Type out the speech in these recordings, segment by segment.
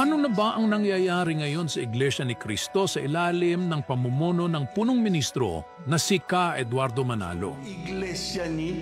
Ano na ba ang nangyayari ngayon sa Iglesia ni Cristo sa ilalim ng pamumuno ng punong ministro na si Ka Eduardo Manalo? Iglesia ni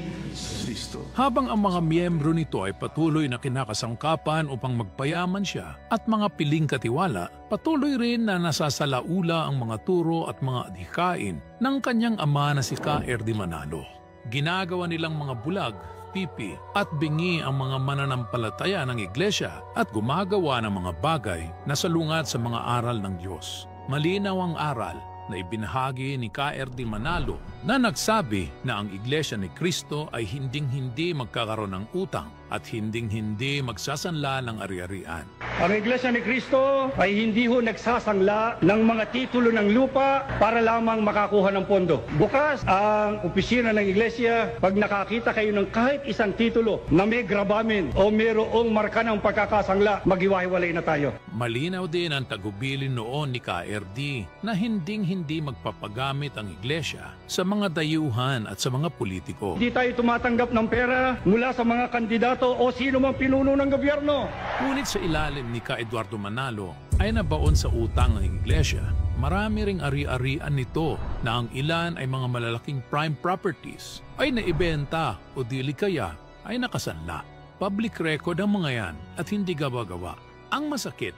Cristo. Habang ang mga miyembro nito ay patuloy na kinakasangkapan upang magpayaman siya at mga piling katiwala, patuloy rin na nasasalaula ang mga turo at mga adhikain ng kanyang ama na si Ka Erdi Manalo. Ginagawa nilang mga bulag, pipi at bingi ang mga mananampalataya ng iglesia at gumagawa ng mga bagay na salungat sa mga aral ng Diyos. Malinaw ang aral na ibinahagi ni Ka Erdi Manalo na nagsabi na ang Iglesia ni Cristo ay hinding-hindi magkakaroon ng utang at hinding-hindi magsasanla ng ari-arian. Ang Iglesia ni Cristo ay hindi ho nagsasangla ng mga titulo ng lupa para lamang makakuha ng pondo. Bukas ang opisina ng Iglesia, pag nakakita kayo ng kahit isang titulo na may gravamen o mayroong marka ng pagkakasangla, maghiwa-hiwalay na tayo. Malinaw din ang tagubilin noon ni Ka Erdi na hinding-hindi magpapagamit ang Iglesia sa mga dayuhan at sa mga politiko. Hindi tayo tumatanggap ng pera mula sa mga kandidato o sino mang pinuno ng gobyerno. Ngunit sa ilalim ni Ka Eduardo Manalo ay nabaon sa utang ng Iglesia. Marami ring ari-arian nito na ang ilan ay mga malalaking prime properties ay naibenta o dili kaya ay nakasanla. Public record ang mga yan at hindi gawa-gawa. Ang masakit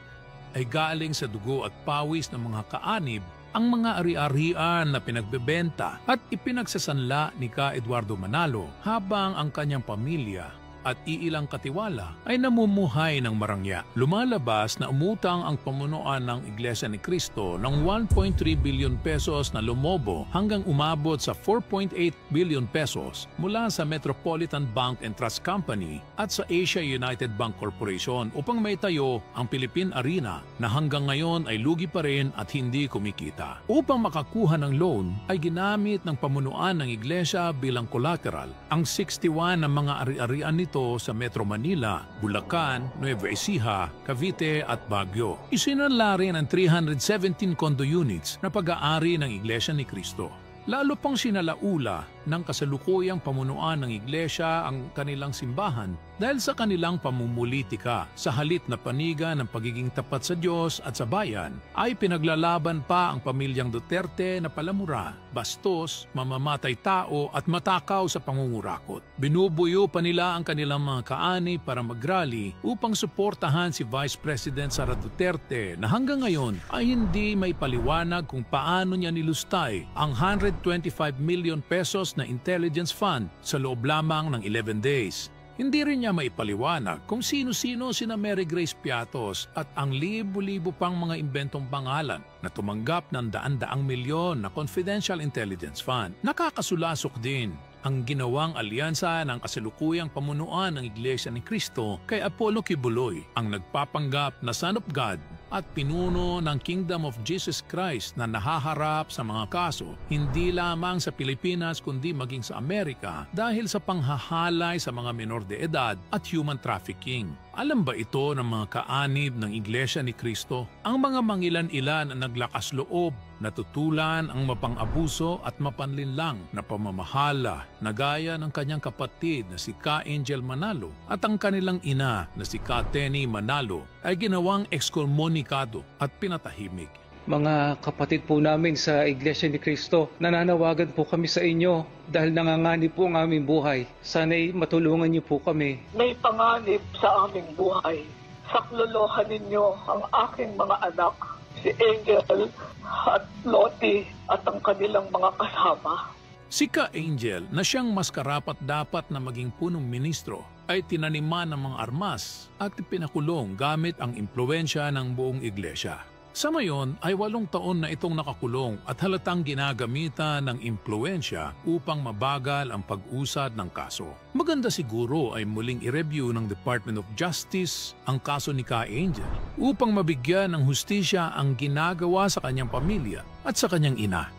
ay galing sa dugo at pawis ng mga kaanib ang mga ari-arian na pinagbebenta at ipinagsasanla ni Ka Eduardo Manalo habang ang kanyang pamilya at iilang katiwala ay namumuhay ng marangya. Lumalabas na umutang ang pamunuan ng Iglesia ni Cristo ng 1.3 billion pesos na lumobo hanggang umabot sa 4.8 billion pesos mula sa Metropolitan Bank and Trust Company at sa Asia United Bank Corporation upang maitayo ang Philippine Arena na hanggang ngayon ay lugi pa rin at hindi kumikita. Upang makakuha ng loan ay ginamit ng pamunuan ng Iglesia bilang collateral ang 61 ng mga ari-arian nito sa Metro Manila, Bulacan, Nueva Ecija, Cavite at Baguio. Isinanla rin ang 317 condo units na pag-aari ng Iglesia ni Cristo. Lalo pang sinalaula ng kasalukuyang pamunuan ng Iglesia ang kanilang simbahan dahil sa kanilang pamumulitika sa halip na paniga ng pagiging tapat sa Diyos at sa bayan ay pinaglalaban pa ang pamilyang Duterte na palamura, bastos, mamamatay tao at matakaw sa pangungurakot. Binubuyo pa nila ang kanilang mga kaani para mag-rally upang suportahan si Vice President Sara Duterte na hanggang ngayon ay hindi may paliwanag kung paano niya nilustay ang 125 million pesos na intelligence fund sa loob lamang ng 11 days. Hindi rin niya maipaliwanag kung sino-sino sina Mary Grace Piatos at ang libo-libo pang mga imbentong pangalan na tumanggap ng daan-daang milyon na confidential intelligence fund. Nakakasulasok din ang ginawang alyansa ng kasalukuyang pamunuan ng Iglesia ni Cristo kay Apollo Kibuloy, ang nagpapanggap na Son of God at pinuno ng Kingdom of Jesus Christ na nahaharap sa mga kaso hindi lamang sa Pilipinas kundi maging sa Amerika dahil sa panghahalay sa mga menor de edad at human trafficking. Alam ba ito ng mga kaanib ng Iglesia ni Cristo? Ang mga mangilan-ilan ang naglakas loob, natutulan ang mapang-abuso at mapanlinlang na pamamahala na gaya ng kanyang kapatid na si Ka Angel Manalo at ang kanilang ina na si Ka Tenny Manalo ay ginawang ekskomunikado at pinatahimik. Mga kapatid po namin sa Iglesia ni Cristo, nananawagan po kami sa inyo dahil nanganganib po ang aming buhay. Sana'y matulungan niyo po kami. May panganib sa aming buhay. Saklolohan ninyo ang aking mga anak, si Angel at Lottie at ang kanilang mga kasama. Si Ka Angel na siyang mas karapat-dapat na maging punong ministro ay tinaniman ng mga armas at pinakulong gamit ang impluwensya ng buong iglesia. Sa ngayon ay 8 taon na itong nakakulong at halatang ginagamitan ng impluwensya upang mabagal ang pag-usad ng kaso. Maganda siguro ay muling i-review ng Department of Justice ang kaso ni Ka Angel upang mabigyan ng hustisya ang ginagawa sa kanyang pamilya at sa kanyang ina.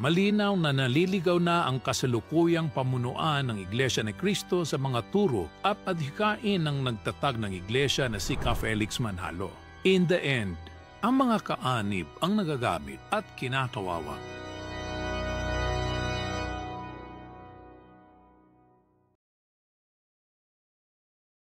Malinaw na naliligaw na ang kasalukuyang pamunuan ng Iglesia ni Cristo sa mga turo at adhikain ng nagtatag ng Iglesia na si Ka Felix Manalo. In the end, ang mga kaanib ang nagagamit at kinakawawa.